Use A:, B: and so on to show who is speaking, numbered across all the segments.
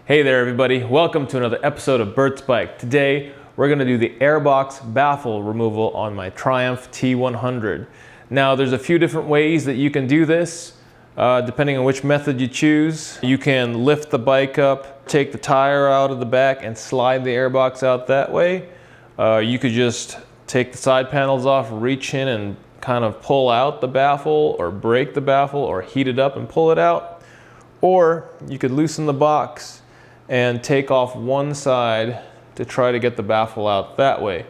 A: Hey there everybody, welcome to another episode of Bert's Bike. Today we're going to do the airbox baffle removal on my Triumph T100. Now there's a few different ways that you can do this, depending on which method you choose. You can lift the bike up, take the tire out of the back and slide the airbox out that way. You could just take the side panels off, reach in and kind of pull out the baffle or break the baffle or heat it up and pull it out. Or you could loosen the box and take off one side to try to get the baffle out that way.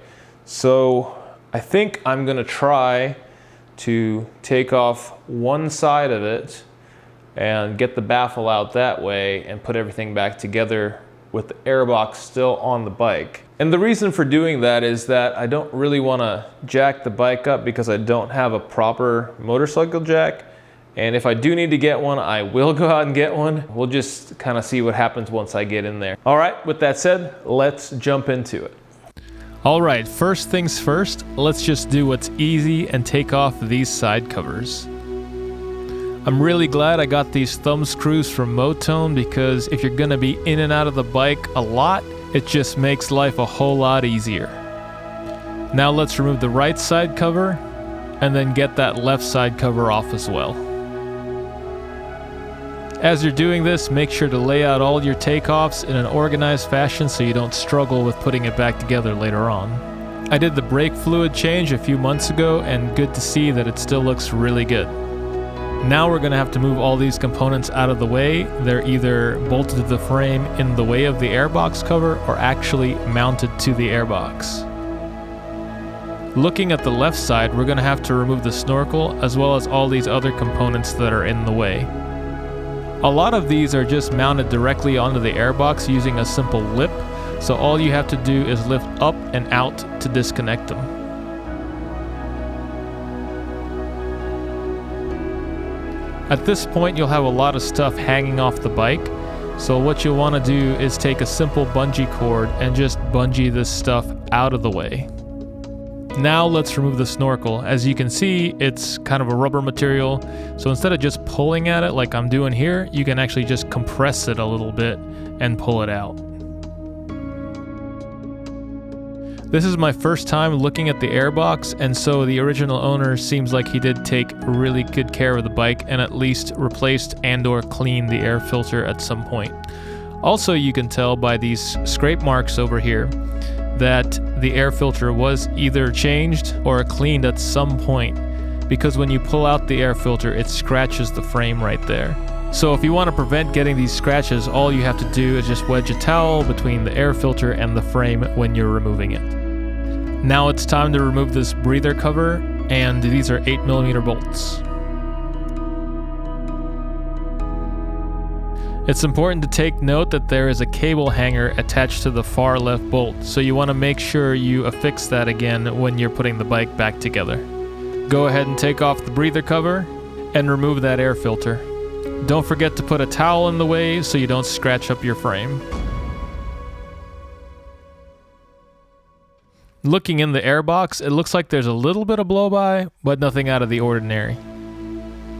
A: So I think I'm gonna try to take off one side of it and get the baffle out that way and put everything back together with the airbox still on the bike. And the reason for doing that is that I don't really wanna jack the bike up because I don't have a proper motorcycle jack. And if I do need to get one, I will go out and get one. We'll just kind of see what happens once I get in there. All right, with that said, let's jump into it.
B: All right, first things first, let's just do what's easy and take off these side covers. I'm really glad I got these thumb screws from Motone because if you're gonna be in and out of the bike a lot, it just makes life a whole lot easier. Now let's remove the right side cover and then get that left side cover off as well. As you're doing this, make sure to lay out all your takeoffs in an organized fashion so you don't struggle with putting it back together later on. I did the brake fluid change a few months ago and good to see that it still looks really good. Now we're going to have to move all these components out of the way. They're either bolted to the frame in the way of the airbox cover or actually mounted to the airbox. Looking at the left side, we're going to have to remove the snorkel as well as all these other components that are in the way. A lot of these are just mounted directly onto the airbox using a simple lip, so all you have to do is lift up and out to disconnect them. At this point you'll have a lot of stuff hanging off the bike, so what you'll want to do is take a simple bungee cord and just bungee this stuff out of the way. Now let's remove the snorkel. As you can see, it's kind of a rubber material, so instead of just pulling at it like I'm doing here, you can actually just compress it a little bit and pull it out. This is my first time looking at the airbox, and so the original owner seems like he did take really good care of the bike and at least replaced and/or cleaned the air filter at some point. Also, you can tell by these scrape marks over here that the air filter was either changed or cleaned at some point, because when you pull out the air filter it scratches the frame right there. So if you want to prevent getting these scratches, all you have to do is just wedge a towel between the air filter and the frame when you're removing it. Now it's time to remove this breather cover, and these are 8mm bolts. It's important to take note that there is a cable hanger attached to the far left bolt, so you want to make sure you affix that again when you're putting the bike back together. Go ahead and take off the breather cover and remove that air filter. Don't forget to put a towel in the way so you don't scratch up your frame. Looking in the airbox, it looks like there's a little bit of blow-by, but nothing out of the ordinary.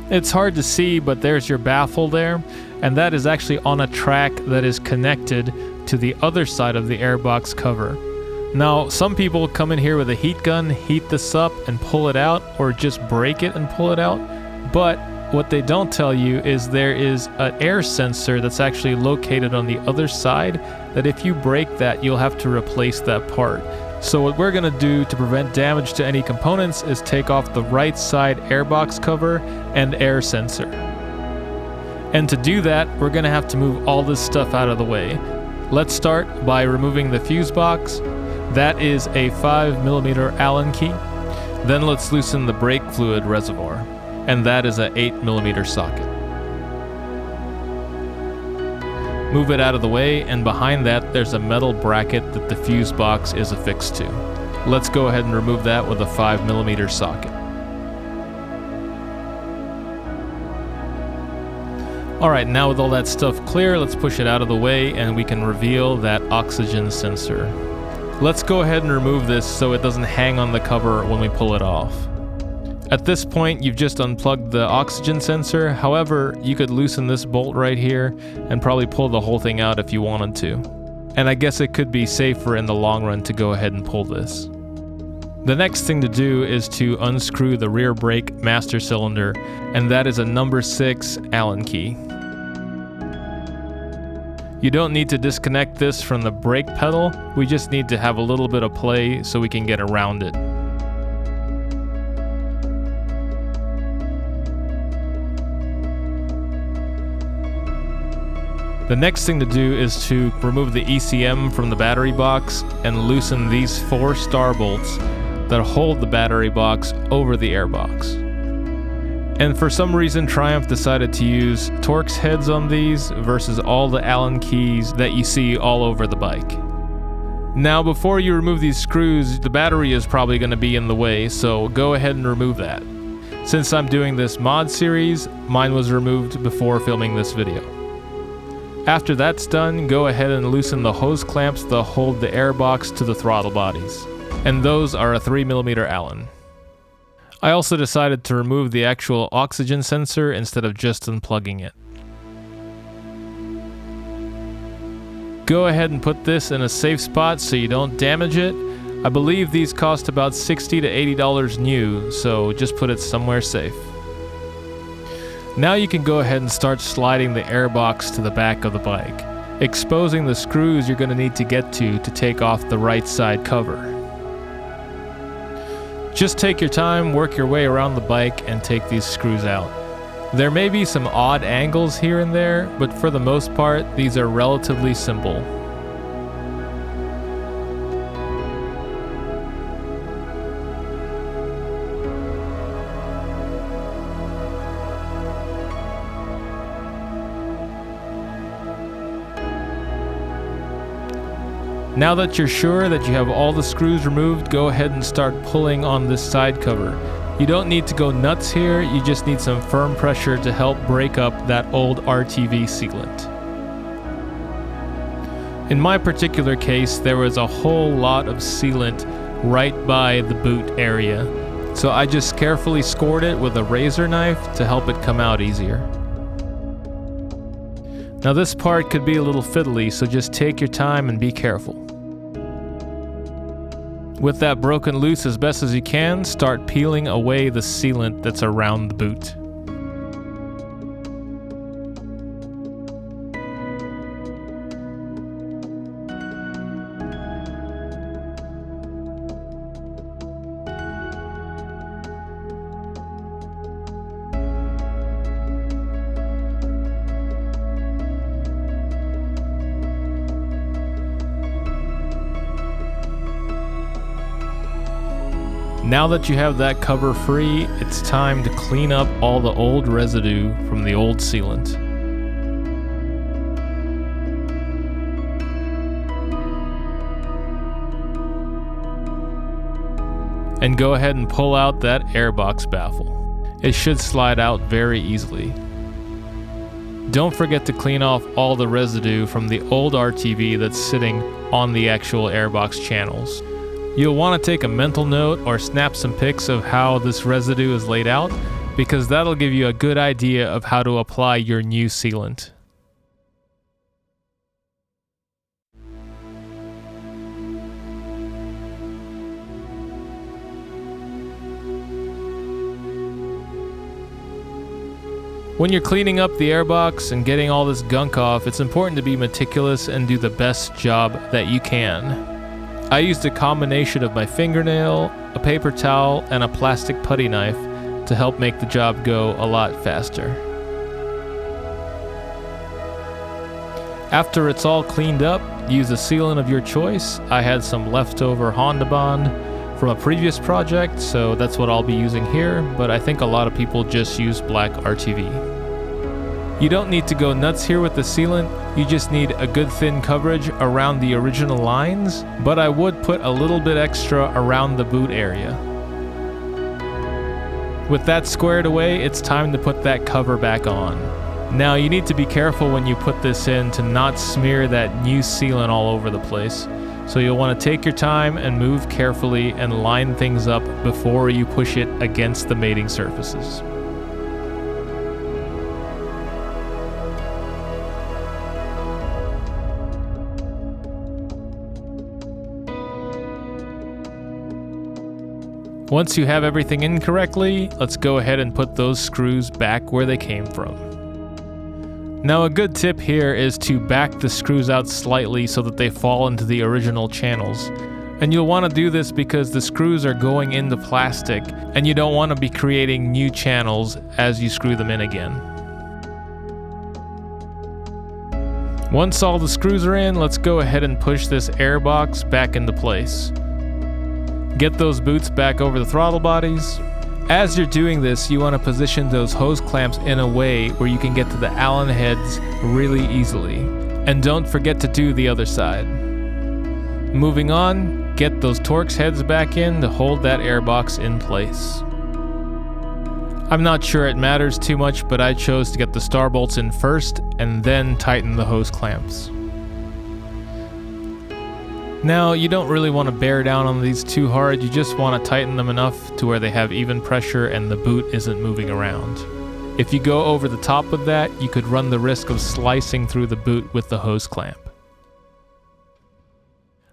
B: It's hard to see, but there's your baffle there, and that is actually on a track that is connected to the other side of the airbox cover. Now, some people come in here with a heat gun, heat this up and pull it out, or just break it and pull it out, but what they don't tell you is there is an air sensor that's actually located on the other side that if you break that, you'll have to replace that part. So what we're going to do to prevent damage to any components is take off the right side airbox cover and air sensor. And to do that, we're going to have to move all this stuff out of the way. Let's start by removing the fuse box. That is a 5mm Allen key. Then let's loosen the brake fluid reservoir, and that is an 8mm socket. Move it out of the way, and behind that there's a metal bracket that the fuse box is affixed to. Let's go ahead and remove that with a 5mm socket. Alright, now with all that stuff clear, let's push it out of the way and we can reveal that oxygen sensor. Let's go ahead and remove this so it doesn't hang on the cover when we pull it off. At this point, you've just unplugged the oxygen sensor. However, you could loosen this bolt right here and probably pull the whole thing out if you wanted to. And I guess it could be safer in the long run to go ahead and pull this. The next thing to do is to unscrew the rear brake master cylinder, and that is a number 6 Allen key. You don't need to disconnect this from the brake pedal, we just need to have a little bit of play so we can get around it. The next thing to do is to remove the ECM from the battery box and loosen these 4 star bolts that hold the battery box over the airbox. And for some reason, Triumph decided to use Torx heads on these versus all the Allen keys that you see all over the bike. Now, before you remove these screws, the battery is probably going to be in the way, so go ahead and remove that. Since I'm doing this mod series, mine was removed before filming this video. After that's done, go ahead and loosen the hose clamps that hold the airbox to the throttle bodies. And those are a 3mm Allen. I also decided to remove the actual oxygen sensor instead of just unplugging it. Go ahead and put this in a safe spot so you don't damage it. I believe these cost about $60 to $80 new, so just put it somewhere safe. Now you can go ahead and start sliding the airbox to the back of the bike, exposing the screws you're going to need to get to take off the right side cover. Just take your time, work your way around the bike, and take these screws out. There may be some odd angles here and there, but for the most part, these are relatively simple. Now that you're sure that you have all the screws removed, go ahead and start pulling on this side cover. You don't need to go nuts here, you just need some firm pressure to help break up that old RTV sealant. In my particular case, there was a whole lot of sealant right by the boot area, so I just carefully scored it with a razor knife to help it come out easier. Now this part could be a little fiddly, so just take your time and be careful. With that broken loose as best as you can, start peeling away the sealant that's around the boot. Now that you have that cover free, it's time to clean up all the old residue from the old sealant. And go ahead and pull out that airbox baffle. It should slide out very easily. Don't forget to clean off all the residue from the old RTV that's sitting on the actual airbox channels. You'll want to take a mental note or snap some pics of how this residue is laid out, because that'll give you a good idea of how to apply your new sealant. When you're cleaning up the airbox and getting all this gunk off, it's important to be meticulous and do the best job that you can. I used a combination of my fingernail, a paper towel, and a plastic putty knife to help make the job go a lot faster. After it's all cleaned up, use a sealant of your choice. I had some leftover Honda Bond from a previous project, so that's what I'll be using here, but I think a lot of people just use black RTV. You don't need to go nuts here with the sealant, you just need a good thin coverage around the original lines, but I would put a little bit extra around the boot area. With that squared away, it's time to put that cover back on. Now you need to be careful when you put this in to not smear that new sealant all over the place. So you'll want to take your time and move carefully and line things up before you push it against the mating surfaces. Once you have everything in correctly, let's go ahead and put those screws back where they came from. Now a good tip here is to back the screws out slightly so that they fall into the original channels. And you'll want to do this because the screws are going into plastic and you don't want to be creating new channels as you screw them in again. Once all the screws are in, let's go ahead and push this airbox back into place. Get those boots back over the throttle bodies. As you're doing this, you want to position those hose clamps in a way where you can get to the Allen heads really easily. And don't forget to do the other side. Moving on, get those Torx heads back in to hold that airbox in place. I'm not sure it matters too much, but I chose to get the star bolts in first and then tighten the hose clamps. Now, you don't really want to bear down on these too hard, you just want to tighten them enough to where they have even pressure and the boot isn't moving around. If you go over the top with that, you could run the risk of slicing through the boot with the hose clamp.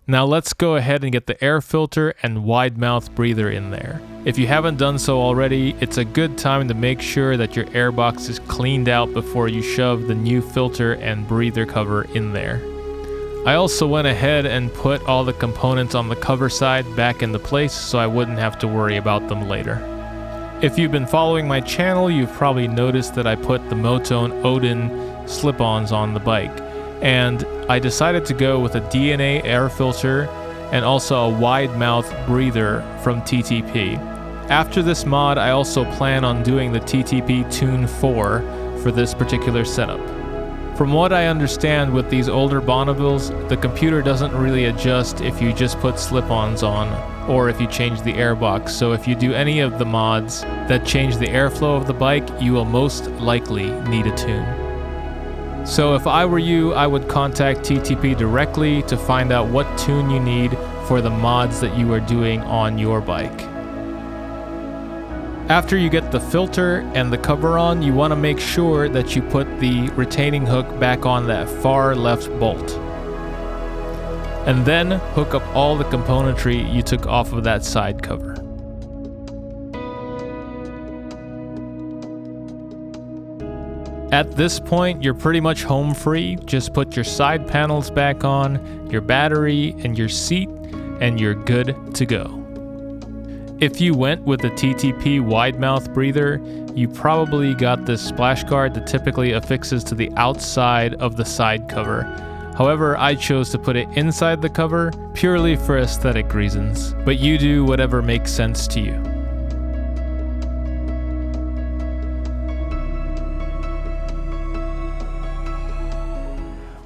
B: Now let's go ahead and get the air filter and wide mouth breather in there. If you haven't done so already, it's a good time to make sure that your airbox is cleaned out before you shove the new filter and breather cover in there. I also went ahead and put all the components on the cover side back into place so I wouldn't have to worry about them later. If you've been following my channel, you've probably noticed that I put the Motone Odin slip-ons on the bike, and I decided to go with a DNA air filter and also a wide mouth breather from TTP. After this mod, I also plan on doing the TTP Tune 4 for this particular setup. From what I understand with these older Bonnevilles, the computer doesn't really adjust if you just put slip-ons on or if you change the airbox, so if you do any of the mods that change the airflow of the bike, you will most likely need a tune. So if I were you, I would contact TTP directly to find out what tune you need for the mods that you are doing on your bike. After you get the filter and the cover on, you want to make sure that you put the retaining hook back on that far left bolt. And then hook up all the componentry you took off of that side cover. At this point, you're pretty much home free. Just put your side panels back on, your battery, and your seat, and you're good to go. If you went with the TTP wide mouth breather, you probably got this splash guard that typically affixes to the outside of the side cover. However, I chose to put it inside the cover purely for aesthetic reasons, but you do whatever makes sense to you.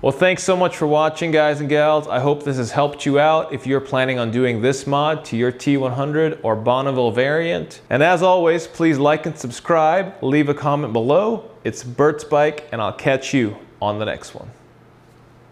A: Well, thanks so much for watching, guys and gals. I hope this has helped you out if you're planning on doing this mod to your T100 or Bonneville variant. And as always, please like and subscribe, leave a comment below. It's Bert's Bike, and I'll catch you on the next one.